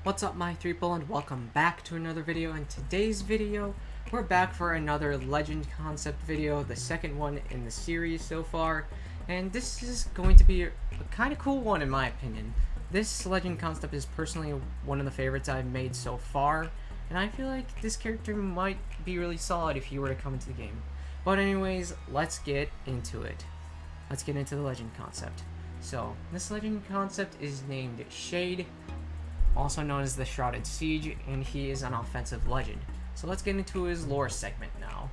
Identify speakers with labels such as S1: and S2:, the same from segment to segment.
S1: What's up, my people, and welcome back to another video. In today's video, we're back for another legend concept video, the second one in the series so far, and this is going to be a kind of cool one in my opinion. This legend concept is personally one of the favorites I've made so far, and I feel like this character might be really solid if you were to come into the game. But anyways, let's get into it. Let's get into the legend concept. So, this legend concept is named SHADY, also known as the Shrouded Siege, and he is an offensive legend. So let's get into his lore segment now.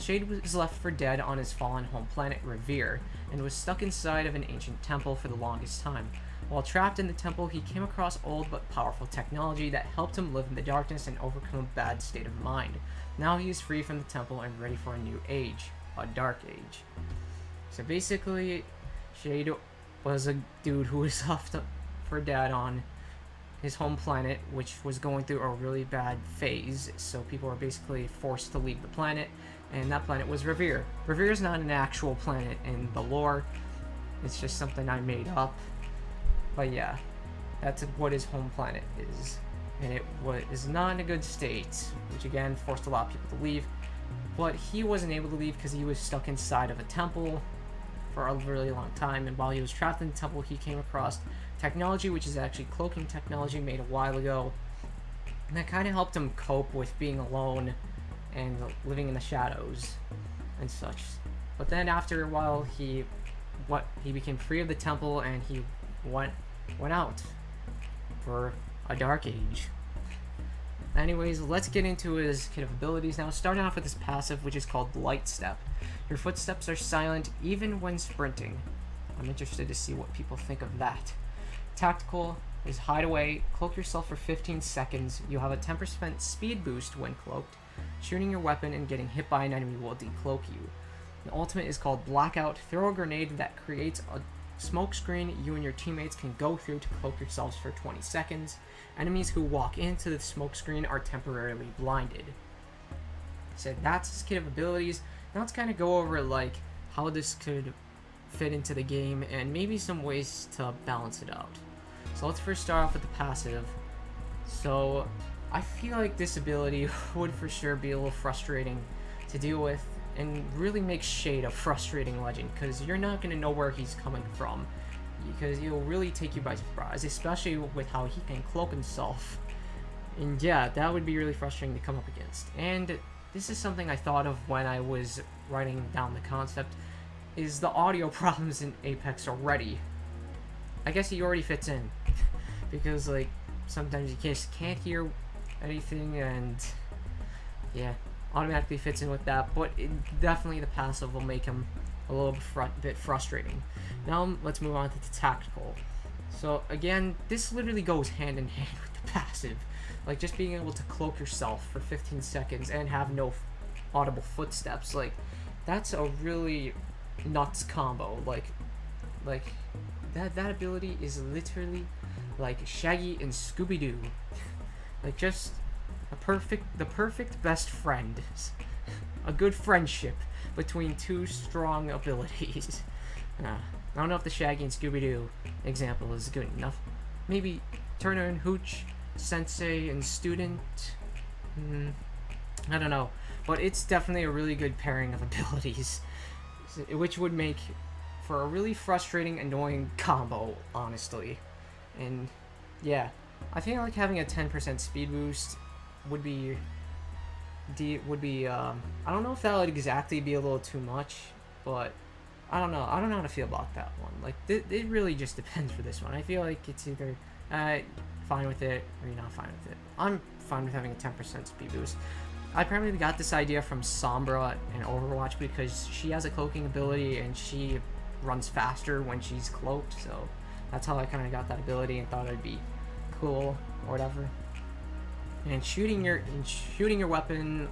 S1: SHADY was left for dead on his fallen home planet Revere, and was stuck inside of an ancient temple for the longest time. While trapped in the temple, he came across old but powerful technology that helped him live in the darkness and overcome a bad state of mind. Now he is free from the temple and ready for a new age, a dark age. So basically, SHADY was a dude who was left for dead on his home planet, which was going through a really bad phase, so people were basically forced to leave the planet, and that planet was Revere. Revere is not an actual planet in the lore, it's just something I made up, but yeah, that's what his home planet is, and it is not in a good state, which again forced a lot of people to leave, but he wasn't able to leave because he was stuck inside of a temple for a really long time, and while he was trapped in the temple, he came across technology, which is actually cloaking technology made a while ago, and that kind of helped him cope with being alone and living in the shadows and such. But then after a while, he became free of the temple, and he went out for a dark age. Anyways, let's get into his capabilities now, starting off with his passive, which is called Light Step. Your footsteps are silent even when sprinting. I'm interested to see what people think of that. Tactical is hide away, cloak yourself for 15 seconds. You have a 10% speed boost when cloaked. Shooting your weapon and getting hit by an enemy will decloak you. The ultimate is called Blackout. Throw a grenade that creates a smoke screen you and your teammates can go through to cloak yourselves for 20 seconds. Enemies who walk into the smoke screen are temporarily blinded. So that's his capabilities. Now let's kind of go over like how this could fit into the game and maybe some ways to balance it out. So let's first start off with the passive. So I feel like this ability would for sure be a little frustrating to deal with and really make SHADY a frustrating legend, because you're not going to know where he's coming from, because he'll really take you by surprise, especially with how he can cloak himself. And yeah, that would be really frustrating to come up against. And this is something I thought of when I was writing down the concept, is the audio problems in Apex already. I guess he already fits in, because like sometimes you just can't hear anything, and yeah, automatically fits in with that. But definitely the passive will make him a little bit frustrating. Now let's move on to the tactical. So again, this literally goes hand in hand with the passive, like just being able to cloak yourself for 15 seconds and have no audible footsteps. Like that's a really nuts combo. Like that ability is literally like Shaggy and Scooby-Doo. Like just the perfect best friend. A good friendship between two strong abilities. I don't know if the Shaggy and Scooby-Doo example is good enough. Maybe Turner and Hooch, Sensei and Student. I don't know, but it's definitely a really good pairing of abilities, which would make for a really frustrating, annoying combo, honestly. And yeah, I feel like having a 10% speed boost would be I don't know if that would exactly be a little too much, but I don't know how to feel about that one. Like it really just depends for this one. I feel like it's either fine with it or you're not fine with it. I'm fine with having a 10% speed boost. I primarily got this idea from Sombra in Overwatch, because she has a cloaking ability and she runs faster when she's cloaked, so that's how I kind of got that ability and thought it'd be cool or whatever. And shooting your weapon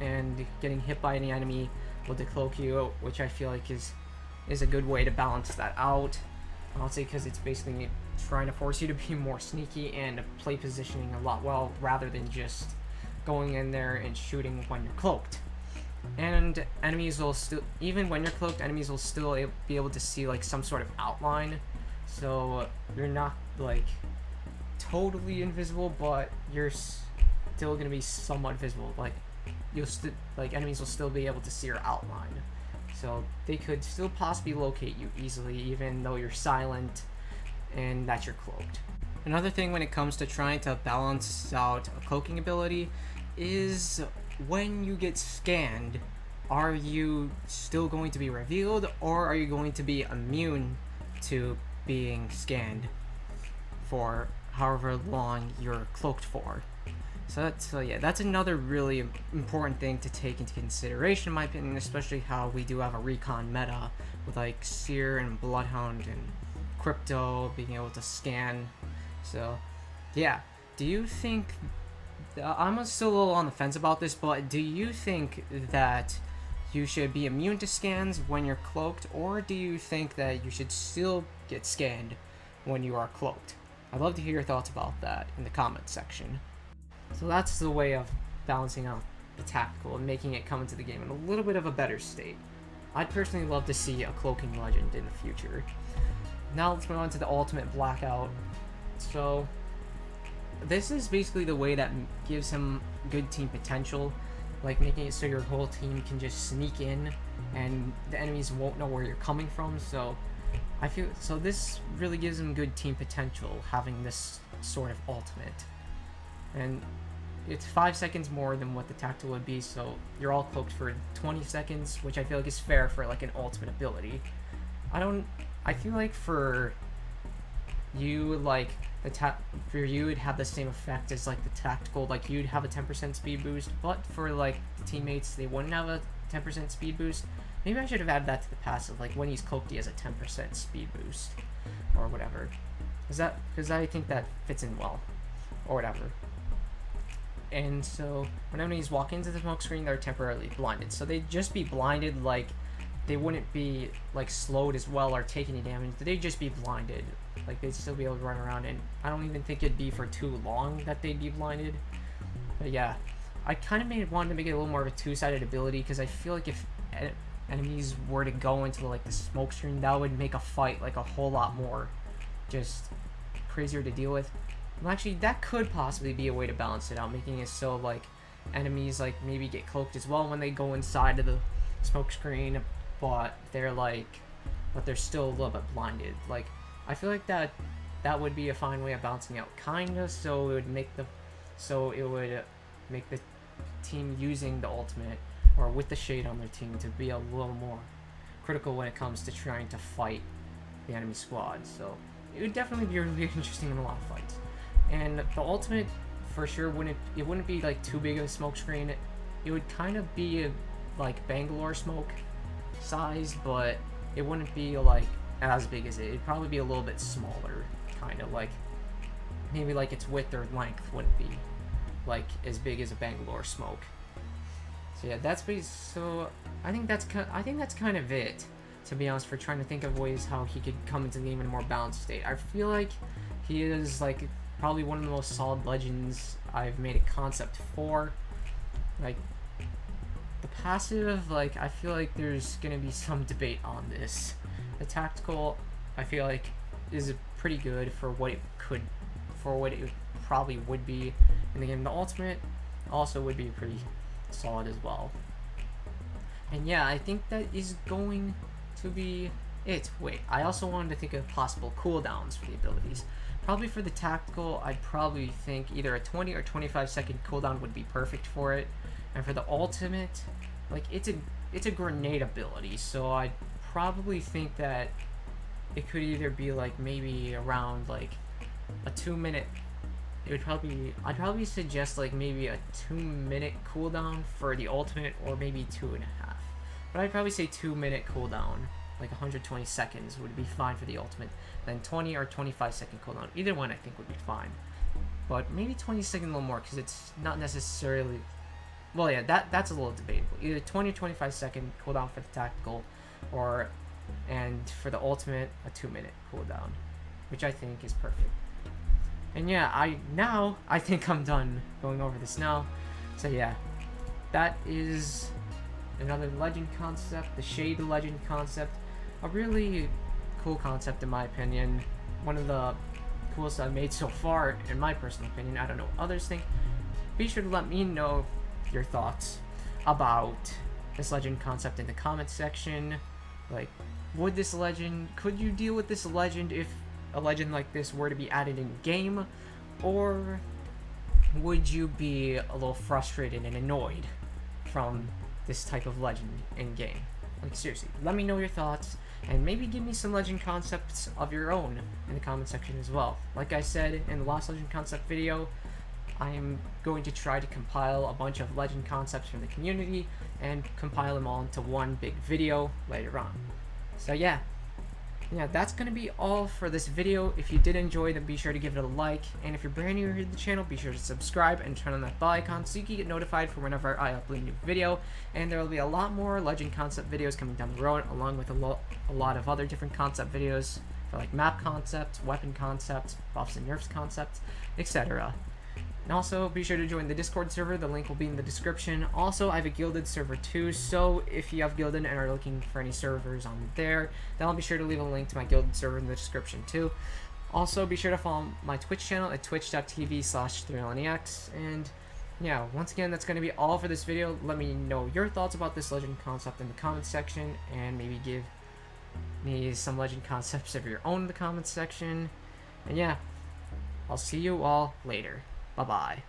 S1: and getting hit by any enemy will decloak you, which I feel like is a good way to balance that out. Honestly, because it's basically trying to force you to be more sneaky and play positioning a lot well, rather than just going in there and shooting when you're cloaked. And enemies will still, even when you're cloaked, enemies will still be able to see like some sort of outline, so you're not like totally invisible, but you're still gonna be somewhat visible. Like enemies will still be able to see your outline, so they could still possibly locate you easily, even though you're silent and that you're cloaked. Another thing when it comes to trying to balance out a cloaking ability is when you get scanned, are you still going to be revealed, or are you going to be immune to being scanned for however long you're cloaked for? So yeah, that's another really important thing to take into consideration, in my opinion, especially how we do have a recon meta with like Seer and Bloodhound and Crypto being able to scan. So yeah, do you think, I'm still a little on the fence about this, but do you think that you should be immune to scans when you're cloaked, or do you think that you should still get scanned when you are cloaked? I'd love to hear your thoughts about that in the comments section. So that's the way of balancing out the tactical and making it come into the game in a little bit of a better state. I'd personally love to see a cloaking legend in the future. Now let's move on to the ultimate blackout. So this is basically the way that gives him good team potential, like making it so your whole team can just sneak in and the enemies won't know where you're coming from. So I feel this really gives him good team potential, having this sort of ultimate. And it's 5 seconds more than what the tactical would be, so you're all cloaked for 20 seconds, which I feel like is fair for like an ultimate ability. I feel like for you, like for you it'd have the same effect as like the tactical, like you'd have a 10% speed boost, but for like the teammates they wouldn't have a 10% speed boost. Maybe I should have added that to the passive, like when he's cloaked he has a 10% speed boost or whatever. Because I think that fits in well, or whatever. And so when enemies walk into the smoke screen, they're temporarily blinded. So they'd just be blinded, like they wouldn't be like slowed as well or take any damage. They'd just be blinded. Like they'd still be able to run around, and I don't even think it'd be for too long that they'd be blinded. But yeah, I kind of wanted to make it a little more of a two-sided ability, because I feel like if enemies were to go into like the smoke screen, that would make a fight like a whole lot more just crazier to deal with. Well, actually, that could possibly be a way to balance it out, making it so like enemies like maybe get cloaked as well when they go inside of the smoke screen, but they're still a little bit blinded. Like I feel like that would be a fine way of balancing out, kinda. So it would make the team using the ultimate or with the shade on their team to be a little more critical when it comes to trying to fight the enemy squad. So it would definitely be really interesting in a lot of fights. And the ultimate, for sure, wouldn't be like too big of a smoke screen. It would kind of be like Bangalore smoke size, but it wouldn't be like as big as it. It'd probably be a little bit smaller, kind of like maybe like its width or length wouldn't be like as big as a Bangalore smoke. So yeah, I think that's kind of it, to be honest, for trying to think of ways how he could come into the game in a more balanced state. I feel like he is like probably one of the most solid legends I've made a concept for. Like the passive, like I feel like there's gonna be some debate on this. The tactical, I feel like, is pretty good for what it probably would be in the game. The ultimate also would be pretty solid as well. And yeah, I think that is going to be it. Wait, I also wanted to think of possible cooldowns for the abilities. Probably for the tactical, I'd probably think either a 20 or 25 second cooldown would be perfect for it. And for the ultimate, like it's a grenade ability, so I'd probably think that it could either be like maybe around like a 2-minute. I'd probably suggest like maybe a 2-minute cooldown for the ultimate, or maybe 2.5. But I'd probably say 2-minute cooldown, like 120 seconds would be fine for the ultimate. Then 20 or 25 second cooldown. Either one I think would be fine. But maybe 20 seconds a little more, because it's not necessarily... Well, yeah, that's a little debatable. Either 20 or 25 second cooldown for the tactical, and for the ultimate, a 2-minute cooldown, which I think is perfect. And yeah, I think I'm done going over this now. So yeah, that is another legend concept, the SHADY legend concept. A really cool concept in my opinion. One of the coolest I've made so far, in my personal opinion. I don't know what others think. Be sure to let me know your thoughts about this legend concept in the comments section. Like, could you deal with this legend if a legend like this were to be added in game? Or would you be a little frustrated and annoyed from this type of legend in game? Like, seriously, let me know your thoughts, and maybe give me some legend concepts of your own in the comment section as well. Like I said in the last legend concept video, I am going to try to compile a bunch of legend concepts from the community and compile them all into one big video later on. So yeah, that's going to be all for this video. If you did enjoy, then be sure to give it a like, and if you're brand new here to the channel, be sure to subscribe and turn on that bell icon so you can get notified for whenever I upload a new video. And there will be a lot more legend concept videos coming down the road, along with a lot of other different concept videos for like map concepts, weapon concepts, buffs and nerfs concepts, etc. And also, be sure to join the Discord server. The link will be in the description. Also, I have a Guilded server too, so if you have Guilded and are looking for any servers on there, then I'll be sure to leave a link to my Guilded server in the description too. Also, be sure to follow my Twitch channel at twitch.tv/3LNEX. And yeah, once again, that's going to be all for this video. Let me know your thoughts about this legend concept in the comments section, and maybe give me some legend concepts of your own in the comments section. And yeah, I'll see you all later. Bye-bye.